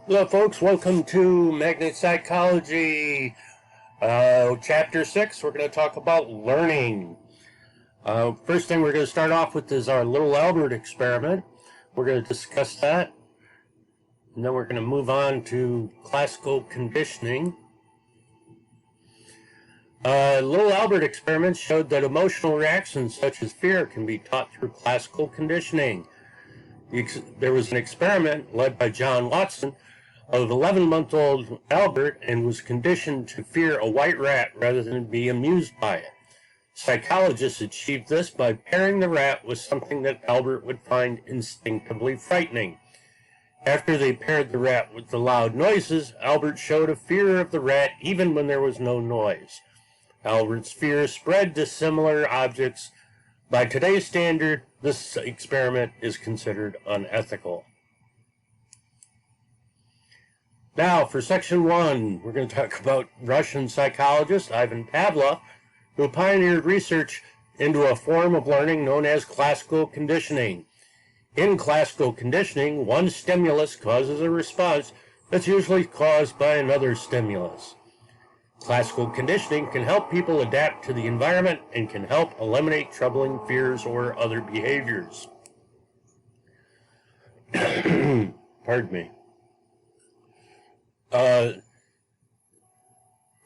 Hello folks, welcome to Magnet Psychology, Chapter 6. We're going to talk about learning. First thing we're going to start off with is our little Albert experiment. We're going to discuss that, and then we're going to move on to classical conditioning. Little Albert experiment showed that emotional reactions such as fear can be taught through classical conditioning. There was an experiment led by John Watson of 11-month-old Albert and was conditioned to fear a white rat rather than be amused by it. Psychologists achieved this by pairing the rat with something that Albert would find instinctively frightening. After they paired the rat with the loud noises, Albert showed a fear of the rat even when there was no noise. Albert's fear spread to similar objects. By today's standard, this experiment is considered unethical. Now, for section 1, we're going to talk about Russian psychologist Ivan Pavlov, who pioneered research into a form of learning known as classical conditioning. In classical conditioning, one stimulus causes a response that's usually caused by another stimulus. Classical conditioning can help people adapt to the environment and can help eliminate troubling fears or other behaviors. Pardon me.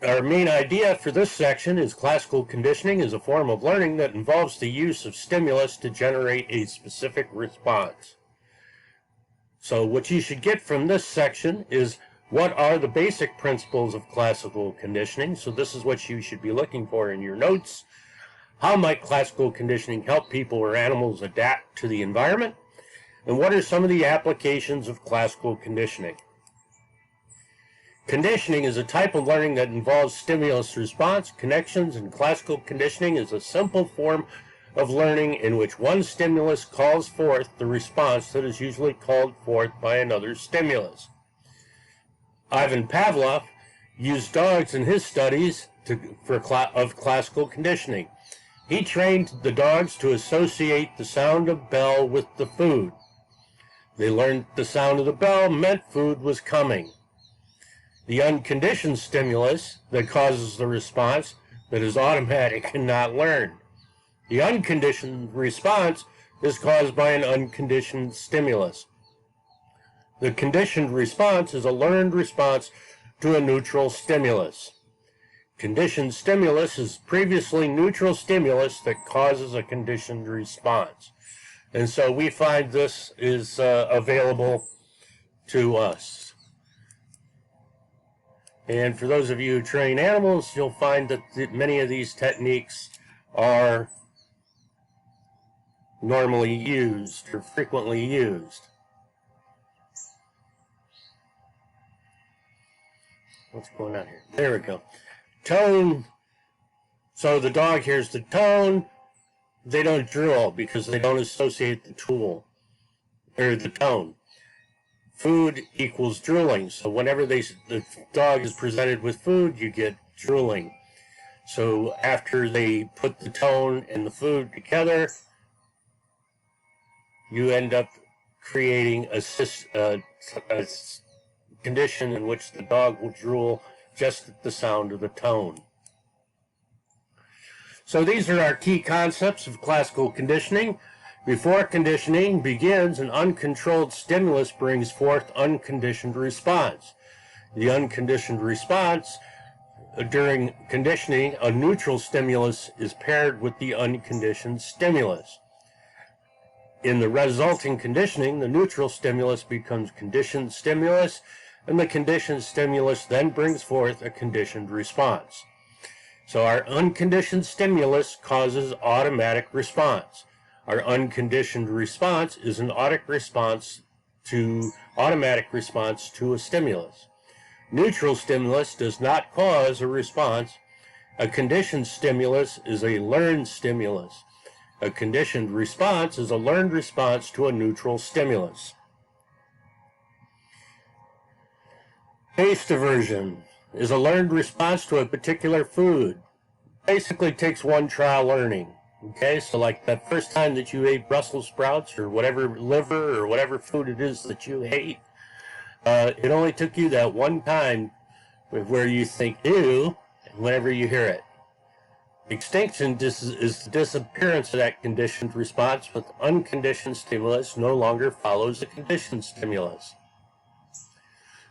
Our main idea for this section is classical conditioning is a form of learning that involves the use of stimulus to generate a specific response. So what you should get from this section is what are the basic principles of classical conditioning. So this is what you should be looking for in your notes. How might classical conditioning help people or animals adapt to the environment? And what are some of the applications of classical conditioning? Conditioning is a type of learning that involves stimulus-response connections, and classical conditioning is a simple form of learning in which one stimulus calls forth the response that is usually called forth by another stimulus. Ivan Pavlov used dogs in his studies of classical conditioning. He trained the dogs to associate the sound of bell with the food. They learned the sound of the bell meant food was coming. The unconditioned stimulus that causes the response that is automatic and not learned. The unconditioned response is caused by an unconditioned stimulus. The conditioned response is a learned response to a neutral stimulus. Conditioned stimulus is previously neutral stimulus that causes a conditioned response. And so we find this is available to us. And for those of you who train animals, you'll find that many of these techniques are normally used or frequently used. What's going on here? There we go. Tone. So the dog hears the tone. They don't drool because they don't associate the tool or the tone. Food equals drooling. So whenever the dog is presented with food, you get drooling. So after they put the tone and the food together, you end up creating a condition in which the dog will drool just at the sound of the tone. So these are our key concepts of classical conditioning. Before conditioning begins, an uncontrolled stimulus brings forth unconditioned response. The unconditioned response during conditioning, a neutral stimulus is paired with the unconditioned stimulus. In the resulting conditioning, the neutral stimulus becomes conditioned stimulus, and the conditioned stimulus then brings forth a conditioned response. So our unconditioned stimulus causes automatic response. Our unconditioned response is an automatic response to a stimulus. Neutral stimulus does not cause a response. A conditioned stimulus is a learned stimulus. A conditioned response is a learned response to a neutral stimulus. Taste aversion is a learned response to a particular food. Basically takes one trial learning. Okay, so like that first time that you ate Brussels sprouts or whatever liver or whatever food it is that you ate, It only took you that one time where you think ew whenever you hear it. Extinction is the disappearance of that conditioned response with unconditioned stimulus no longer follows a conditioned stimulus.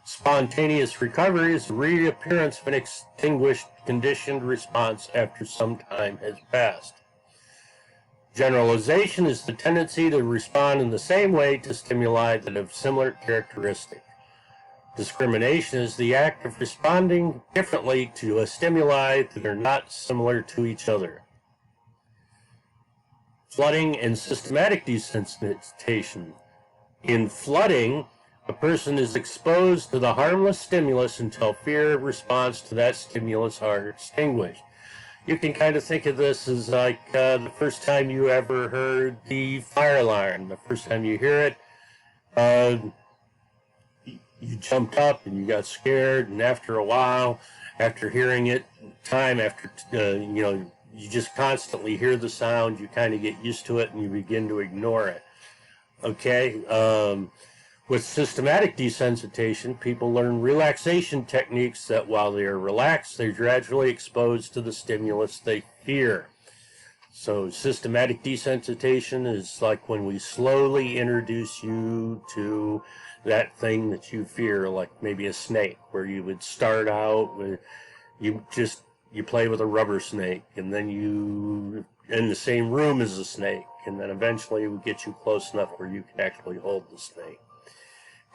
Spontaneous recovery is the reappearance of an extinguished conditioned response after some time has passed. Generalization is the tendency to respond in the same way to stimuli that have similar characteristics. Discrimination is the act of responding differently to a stimuli that are not similar to each other. Flooding and systematic desensitization. In flooding, a person is exposed to the harmless stimulus until fear response to that stimulus are extinguished. You can kind of think of this as like the first time you ever heard the fire alarm. The first time you hear it, you jumped up and you got scared, and after a while, after hearing it, time after, you just constantly hear the sound, you kind of get used to it and you begin to ignore it. Okay? With systematic desensitization, people learn relaxation techniques that while they are relaxed, they're gradually exposed to the stimulus they fear. So systematic desensitization is like when we slowly introduce you to that thing that you fear, like maybe a snake, where you would start out with, you play with a rubber snake, and then you in the same room as the snake, and then eventually it would get you close enough where you can actually hold the snake.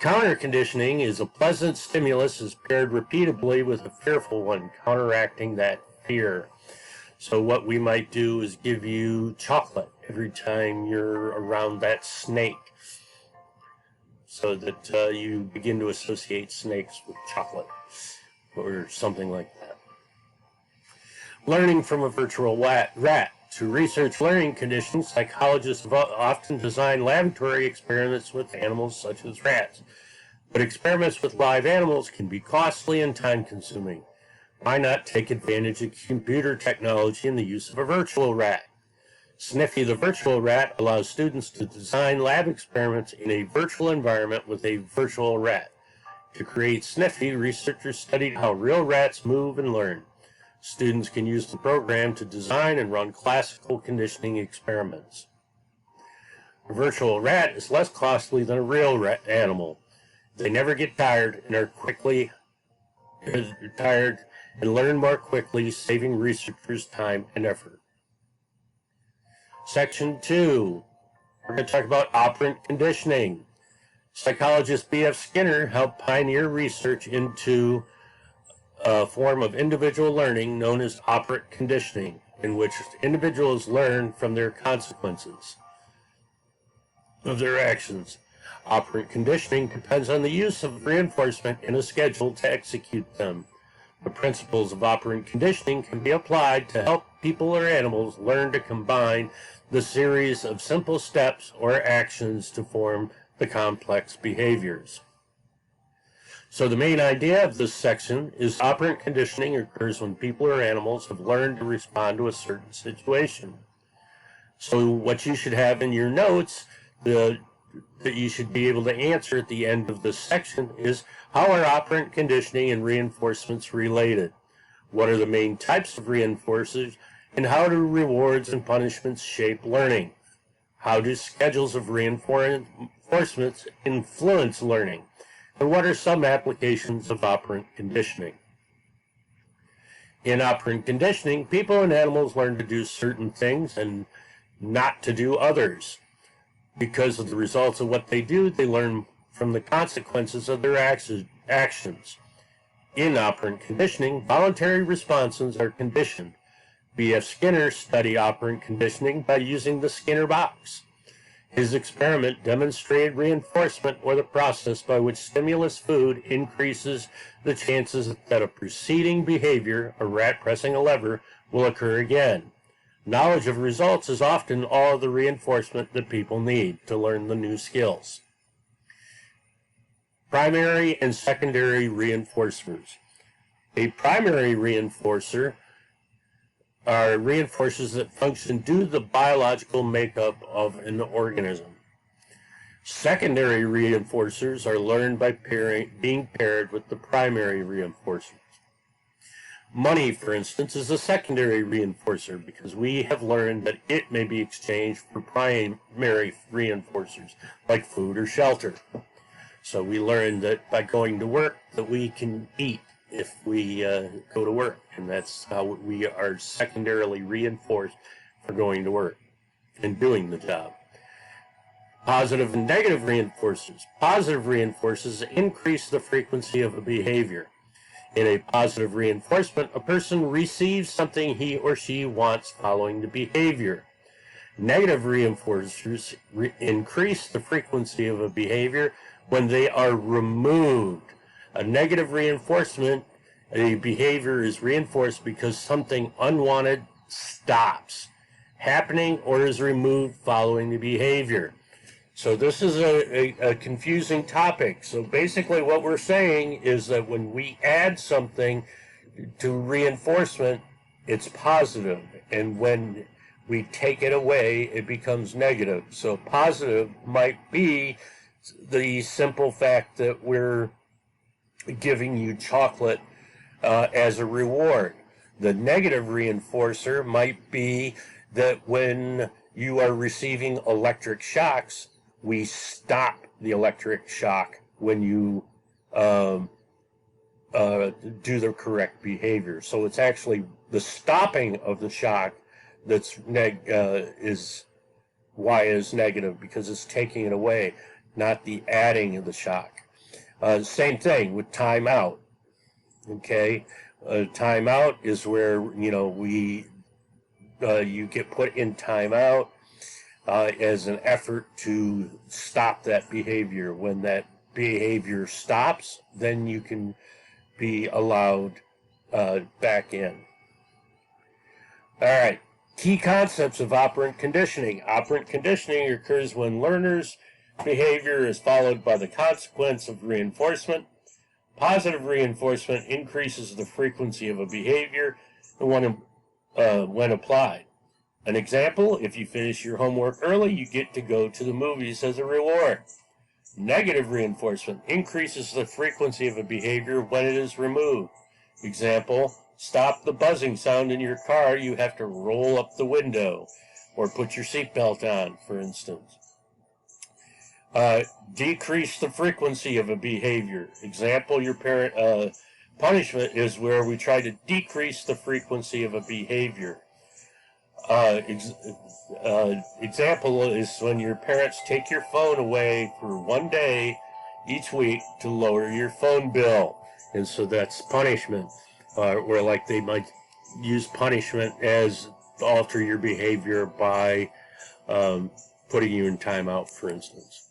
Counter conditioning is a pleasant stimulus is paired repeatedly with a fearful one, counteracting that fear. So what we might do is give you chocolate every time you're around that snake, so that you begin to associate snakes with chocolate or something like that. Learning from a virtual rat. To research learning conditions, psychologists have often designed laboratory experiments with animals such as rats. But experiments with live animals can be costly and time-consuming. Why not take advantage of computer technology and the use of a virtual rat? Sniffy the virtual rat allows students to design lab experiments in a virtual environment with a virtual rat. To create Sniffy, researchers studied how real rats move and learn. Students can use the program to design and run classical conditioning experiments. A virtual rat is less costly than a real animal. They never get tired and are tired and learn more quickly, saving researchers time and effort. Section 2, we're going to talk about operant conditioning. Psychologist B.F. Skinner helped pioneer research into a form of individual learning known as operant conditioning, in which individuals learn from their consequences of their actions. Operant conditioning depends on the use of reinforcement in a schedule to execute them. The principles of operant conditioning can be applied to help people or animals learn to combine the series of simple steps or actions to form the complex behaviors. So the main idea of this section is operant conditioning occurs when people or animals have learned to respond to a certain situation. So what you should have in your notes that you should be able to answer at the end of this section is, how are operant conditioning and reinforcements related? What are the main types of reinforcers? And how do rewards and punishments shape learning? How do schedules of reinforcements influence learning? And what are some applications of operant conditioning? In operant conditioning, people and animals learn to do certain things and not to do others. Because of the results of what they do, they learn from the consequences of their actions. In operant conditioning, voluntary responses are conditioned. B.F. Skinner studied operant conditioning by using the Skinner box. His experiment demonstrated reinforcement, or the process by which stimulus food increases the chances that a preceding behavior, a rat pressing a lever, will occur again. Knowledge of results is often all of the reinforcement that people need to learn the new skills. Primary and secondary reinforcers. A primary reinforcer are reinforcers that function due to the biological makeup of an organism. Secondary reinforcers are learned by being paired with the primary reinforcers. Money, for instance, is a secondary reinforcer because we have learned that it may be exchanged for primary reinforcers like food or shelter. So we learned that by going to work that we can eat if we go to work, and that's how we are secondarily reinforced for going to work and doing the job. Positive and negative reinforcers. Positive reinforcers increase the frequency of a behavior. In a positive reinforcement, a person receives something he or she wants following the behavior. Negative reinforcers increase the frequency of a behavior when they are removed. A negative reinforcement, a behavior is reinforced because something unwanted stops happening or is removed following the behavior. So this is a confusing topic. So basically what we're saying is that when we add something to reinforcement, it's positive. And when we take it away, it becomes negative. So positive might be the simple fact that we're giving you chocolate as a reward. The negative reinforcer might be that when you are receiving electric shocks, we stop the electric shock when you do the correct behavior. So it's actually the stopping of the shock that's is why is negative, because it's taking it away, not the adding of the shock. Same thing with timeout. Okay, timeout is where you get put in timeout as an effort to stop that behavior. When that behavior stops, then you can be allowed back in. All right, key concepts of operant conditioning. Operant conditioning occurs when learners' behavior is followed by the consequence of reinforcement. Positive reinforcement increases the frequency of a behavior when applied. An example, if you finish your homework early, you get to go to the movies as a reward. Negative reinforcement increases the frequency of a behavior when it is removed. Example, stop the buzzing sound in your car, you have to roll up the window, or put your seatbelt on, for instance. Decrease the frequency of a behavior. Example, your parent punishment is where we try to decrease the frequency of a behavior. Example is when your parents take your phone away for one day each week to lower your phone bill, and so that's punishment. Or like they might use punishment as alter your behavior by putting you in timeout, for instance.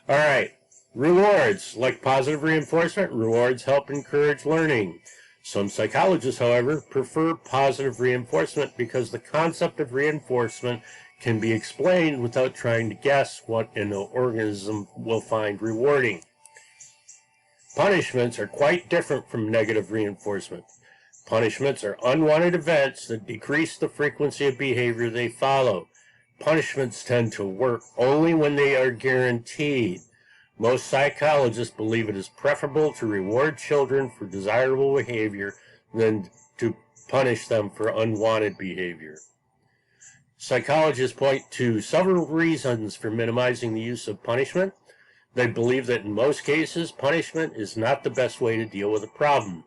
All right, rewards. Like positive reinforcement, rewards help encourage learning. Some psychologists, however, prefer positive reinforcement because the concept of reinforcement can be explained without trying to guess what an organism will find rewarding. Punishments are quite different from negative reinforcement. Punishments are unwanted events that decrease the frequency of behavior they follow. Punishments tend to work only when they are guaranteed. Most psychologists believe it is preferable to reward children for desirable behavior than to punish them for unwanted behavior. Psychologists point to several reasons for minimizing the use of punishment. They believe that in most cases, punishment is not the best way to deal with a problem.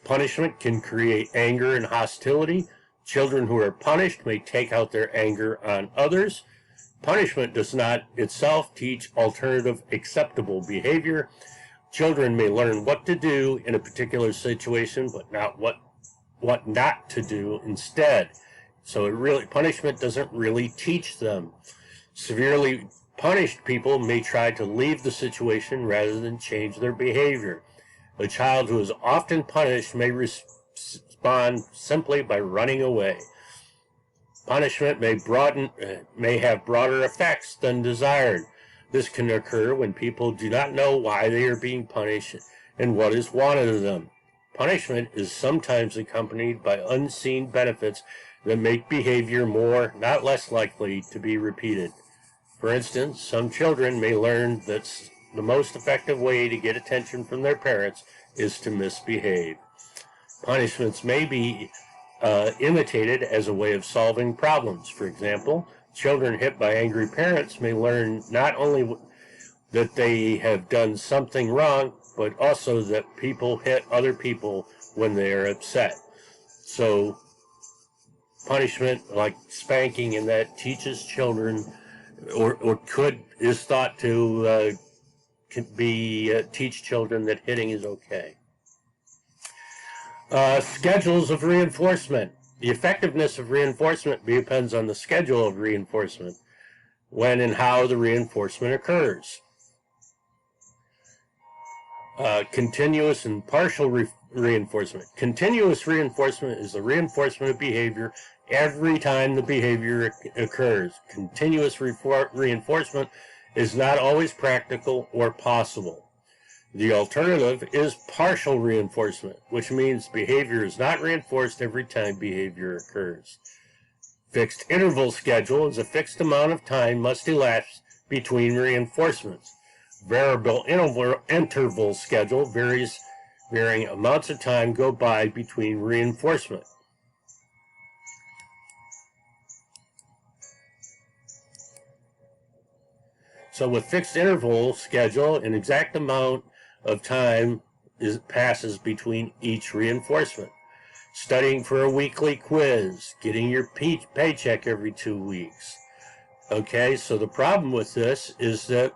Punishment can create anger and hostility. Children who are punished may take out their anger on others. Punishment does not itself teach alternative acceptable behavior. Children may learn what to do in a particular situation, but not what not to do instead. So punishment doesn't really teach them. Severely punished people may try to leave the situation rather than change their behavior. A child who is often punished may respond simply by running away. Punishment may have broader effects than desired. This can occur when people do not know why they are being punished and what is wanted of them. Punishment is sometimes accompanied by unseen benefits that make behavior more, not less likely to be repeated. For instance, some children may learn that the most effective way to get attention from their parents is to misbehave. Punishments may be imitated as a way of solving problems. For example, children hit by angry parents may learn not only that they have done something wrong, but also that people hit other people when they are upset. So punishment like spanking and that teaches children, or is thought to teach children that hitting is okay. Schedules of reinforcement. The effectiveness of reinforcement depends on the schedule of reinforcement, when and how the reinforcement occurs. Continuous and partial reinforcement. Continuous reinforcement is the reinforcement of behavior every time the behavior occurs. Continuous reinforcement is not always practical or possible. The alternative is partial reinforcement, which means behavior is not reinforced every time behavior occurs. Fixed interval schedule is a fixed amount of time must elapse between reinforcements. Variable interval schedule varying amounts of time go by between reinforcement. So with fixed interval schedule, an exact amount of time passes between each reinforcement. Studying for a weekly quiz, getting your paycheck every 2 weeks. Okay, so the problem with this is that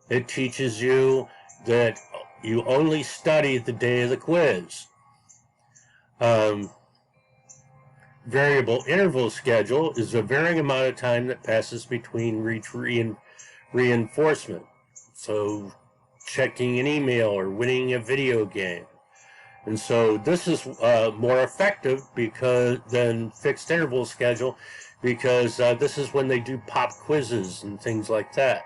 it teaches you that you only study the day of the quiz. Variable interval schedule is a varying amount of time that passes between each reinforcement. So checking an email or winning a video game. And so this is more effective than fixed interval schedule, because this is when they do pop quizzes and things like that.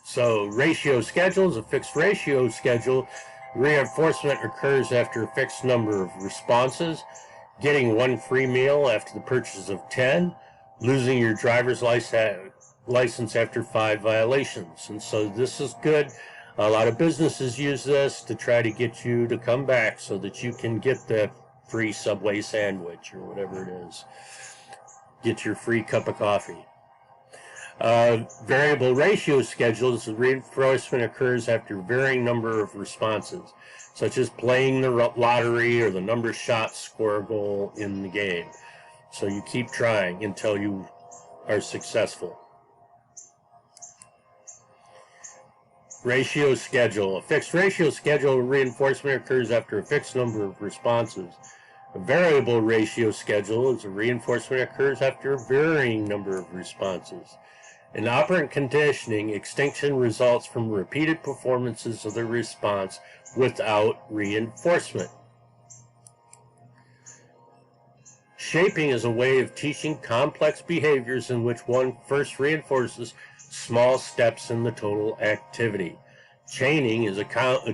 So ratio schedule is a fixed ratio schedule. Reinforcement occurs after a fixed number of responses. Getting one free meal after the purchase of 10. Losing your driver's license after 5 violations. And so this is good. A lot of businesses use this to try to get you to come back so that you can get the free Subway sandwich or whatever it is. Get your free cup of coffee. Variable ratio schedules, the reinforcement occurs after varying number of responses, such as playing the lottery or the number of shots score a goal in the game. So you keep trying until you are successful. Ratio schedule. A fixed ratio schedule reinforcement occurs after a fixed number of responses. A variable ratio schedule is a reinforcement occurs after a varying number of responses. In operant conditioning, extinction results from repeated performances of the response without reinforcement. Shaping is a way of teaching complex behaviors in which one first reinforces small steps in the total activity. Chaining is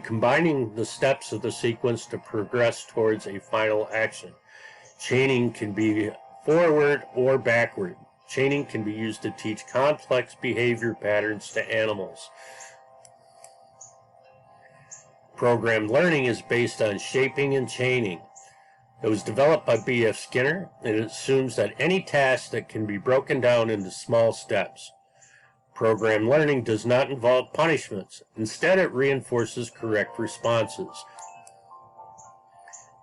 combining the steps of the sequence to progress towards a final action. Chaining can be forward or backward. Chaining can be used to teach complex behavior patterns to animals. Programmed learning is based on shaping and chaining. It was developed by B.F. Skinner, and it assumes that any task that can be broken down into small steps. Programmed learning does not involve punishments. Instead, it reinforces correct responses.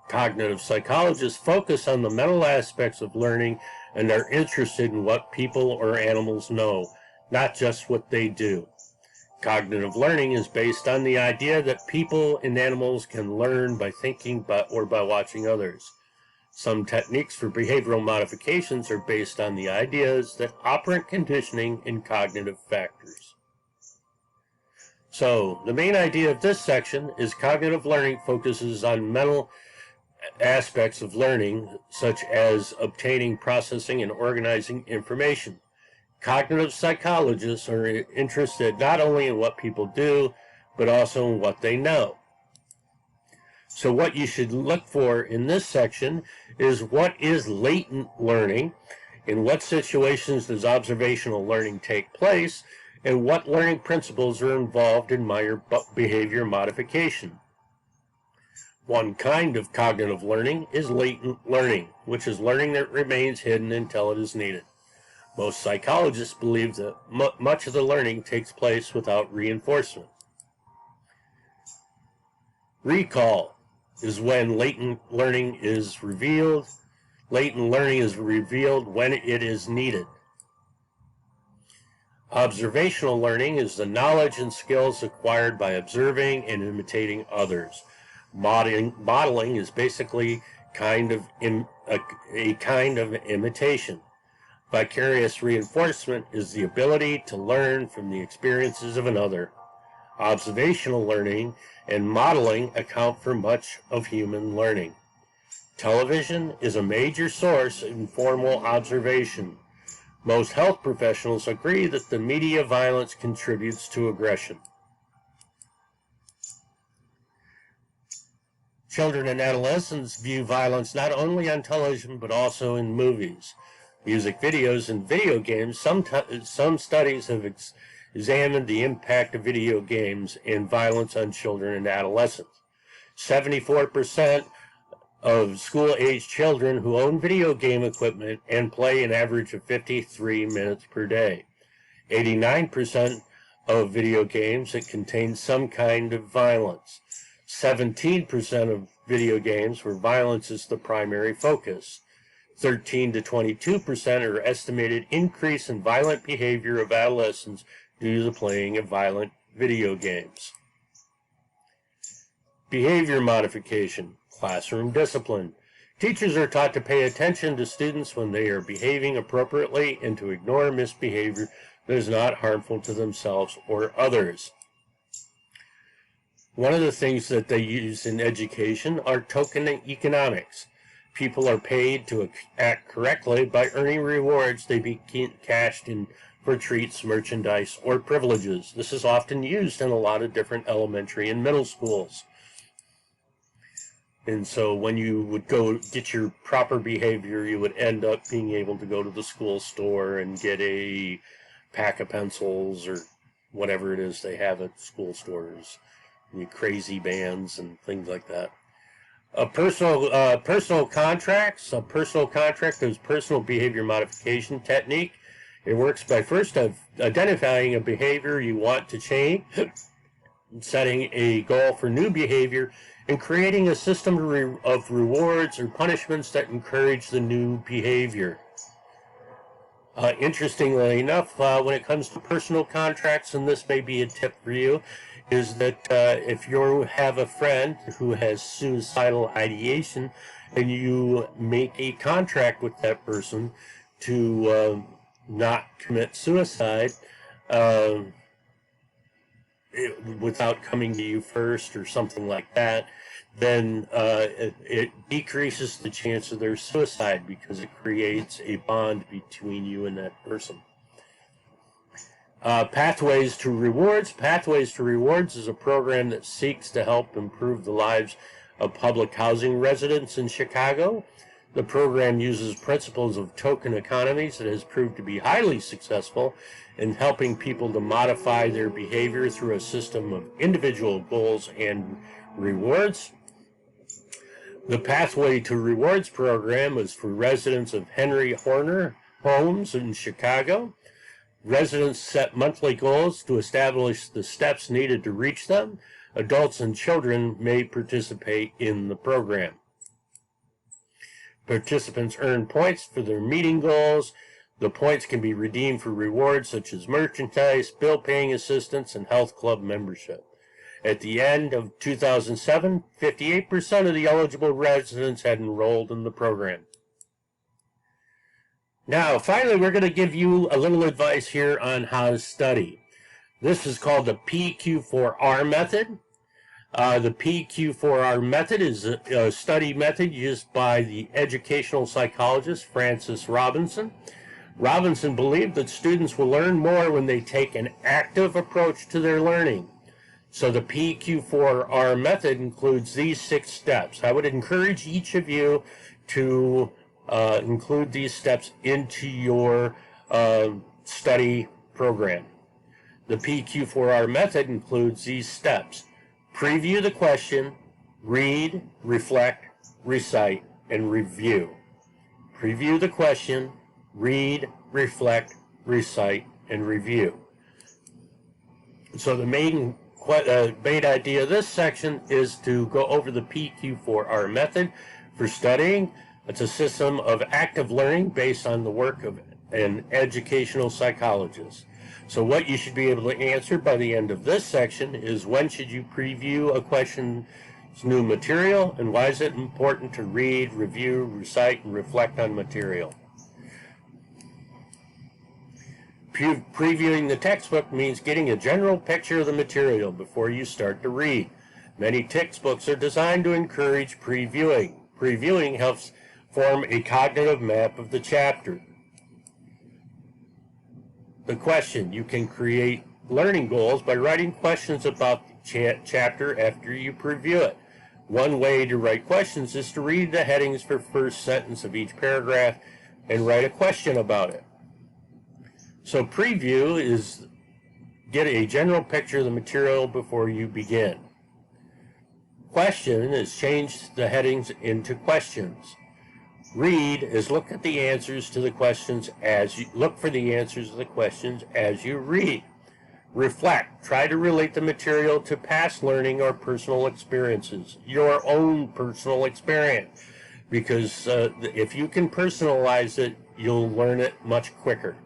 Cognitive psychologists focus on the mental aspects of learning and are interested in what people or animals know, not just what they do. Cognitive learning is based on the idea that people and animals can learn by thinking or by watching others. Some techniques for behavioral modifications are based on the ideas that operant conditioning and cognitive factors. So, the main idea of this section is cognitive learning focuses on mental aspects of learning, such as obtaining, processing, and organizing information. Cognitive psychologists are interested not only in what people do, but also in what they know. So what you should look for in this section is what is latent learning, in what situations does observational learning take place, and what learning principles are involved in behavior modification. One kind of cognitive learning is latent learning, which is learning that remains hidden until it is needed. Most psychologists believe that much of the learning takes place without reinforcement. Recall is when latent learning is revealed. Latent learning is revealed when it is needed. Observational learning is the knowledge and skills acquired by observing and imitating others. Modeling is basically a kind of imitation. Vicarious reinforcement is the ability to learn from the experiences of another. Observational learning and modeling account for much of human learning. Television is a major source of informal observation. Most health professionals agree that the media violence contributes to aggression. Children and adolescents view violence not only on television but also in movies, music videos, and video games. Some studies have examined the impact of video games and violence on children and adolescents. 74% of school-age children who own video game equipment and play an average of 53 minutes per day. 89% of video games that contain some kind of violence. 17% of video games where violence is the primary focus. 13 to 22% are estimated increase in violent behavior of adolescents due to the playing of violent video games. Behavior modification, classroom discipline. Teachers are taught to pay attention to students when they are behaving appropriately and to ignore misbehavior that is not harmful to themselves or others. One of the things that they use in education are token economics. People are paid to act correctly by earning rewards they be cashed in for treats, merchandise, or privileges. This is often used in a lot of different elementary and middle schools. And so when you would go get your proper behavior, you would end up being able to go to the school store and get a pack of pencils or whatever it is they have at school stores, crazy bands and things like that. Personal contracts. A personal contract is personal behavior modification technique. It works by first identifying a behavior you want to change, setting a goal for new behavior, and creating a system of rewards or punishments that encourage the new behavior. Interestingly enough, when it comes to personal contracts, and this may be a tip for you, is that if you have a friend who has suicidal ideation and you make a contract with that person to not commit suicide without coming to you first or something like that, then it decreases the chance of their suicide because it creates a bond between you and that person. Pathways to Rewards. Pathways to Rewards is a program that seeks to help improve the lives of public housing residents in Chicago. The program uses principles of token economies that has proved to be highly successful in helping people to modify their behavior through a system of individual goals and rewards. The Pathway to Rewards program is for residents of Henry Horner homes in Chicago. Residents set monthly goals to establish the steps needed to reach them. Adults and children may participate in the program. Participants earn points for their meeting goals. The points can be redeemed for rewards such as merchandise, bill-paying assistance, and health club membership. At the end of 2007, 58% of the eligible residents had enrolled in the program. Now, finally, we're going to give you a little advice here on how to study. This is called the Pq4r Method. The Pq4r Method is a study method used by the educational psychologist Francis Robinson. Robinson believed that students will learn more when they take an active approach to their learning. So the Pq4r method includes these 6 steps. I would encourage each of you to include these steps into your study program. The Pq4r method includes these steps. Preview the question, read, reflect, recite, and review. Preview the question, read, reflect, recite, and review. So the main idea of this section is to go over the Pq4r method for studying. It's a system of active learning based on the work of an educational psychologist. So what you should be able to answer by the end of this section is, when should you preview a question's new material, and why is it important to read, review, recite, and reflect on material? Previewing the textbook means getting a general picture of the material before you start to read. Many textbooks are designed to encourage previewing. Previewing helps form a cognitive map of the chapter. The question: you can create learning goals by writing questions about the chapter after you preview it. One way to write questions is to read the headings for first sentence of each paragraph and write a question about it. So preview is get a general picture of the material before you begin. Question is change the headings into questions. Read is look at the answers to the questions as you look for the answers to the questions as you read. Reflect. Try to relate the material to past learning or personal experiences, your own personal experience, because if you can personalize it, you'll learn it much quicker.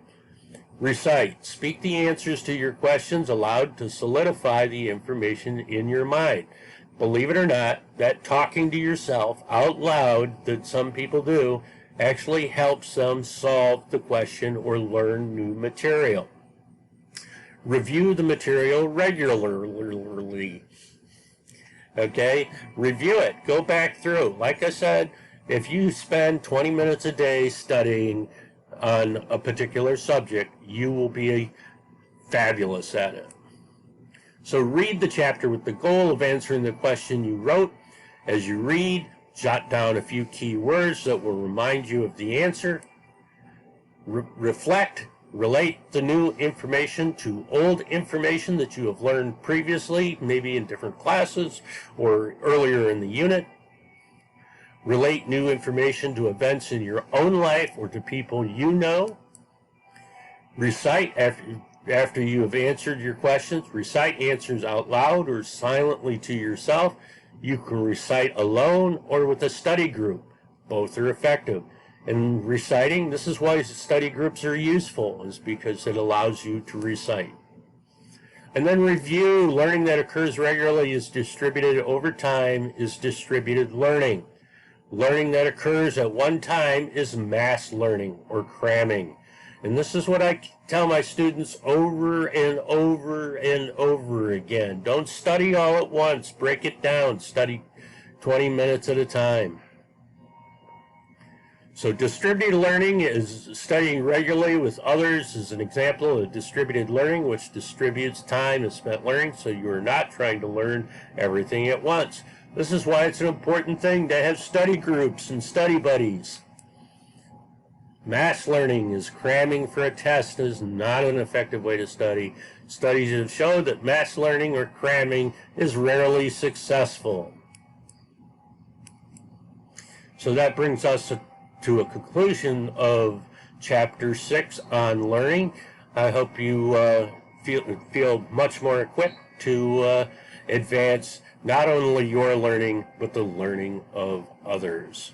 Recite. Speak the answers to your questions aloud to solidify the information in your mind. Believe it or not, that talking to yourself out loud that some people do actually helps them solve the question or learn new material. Review the material regularly. Okay? Review it. Go back through. Like I said, if you spend 20 minutes a day studying on a particular subject, you will be fabulous at it. So read the chapter with the goal of answering the question you wrote. As you read, jot down a few key words that will remind you of the answer. Reflect. Relate the new information to old information that you have learned previously, maybe in different classes or earlier in the unit. Relate new information to events in your own life or to people you know. Recite after you have answered your questions. Recite answers out loud or silently to yourself. You can recite alone or with a study group. Both are effective. And reciting, this is why study groups are useful, is because it allows you to recite. And then review. Learning that occurs regularly is distributed over time, is distributed learning. Learning that occurs at one time is mass learning or cramming. And this is what I tell my students over and over and over again. Don't study all at once. Break it down. Study 20 minutes at a time. So distributed learning is studying regularly with others is an example of distributed learning, which distributes time spent learning, so you are not trying to learn everything at once. This is why it's an important thing to have study groups and study buddies. Mass learning is cramming for a test is not an effective way to study. Studies have shown that mass learning or cramming is rarely successful. So that brings us to a conclusion of Chapter 6 on learning. I hope you feel much more equipped to advance not only your learning, but the learning of others.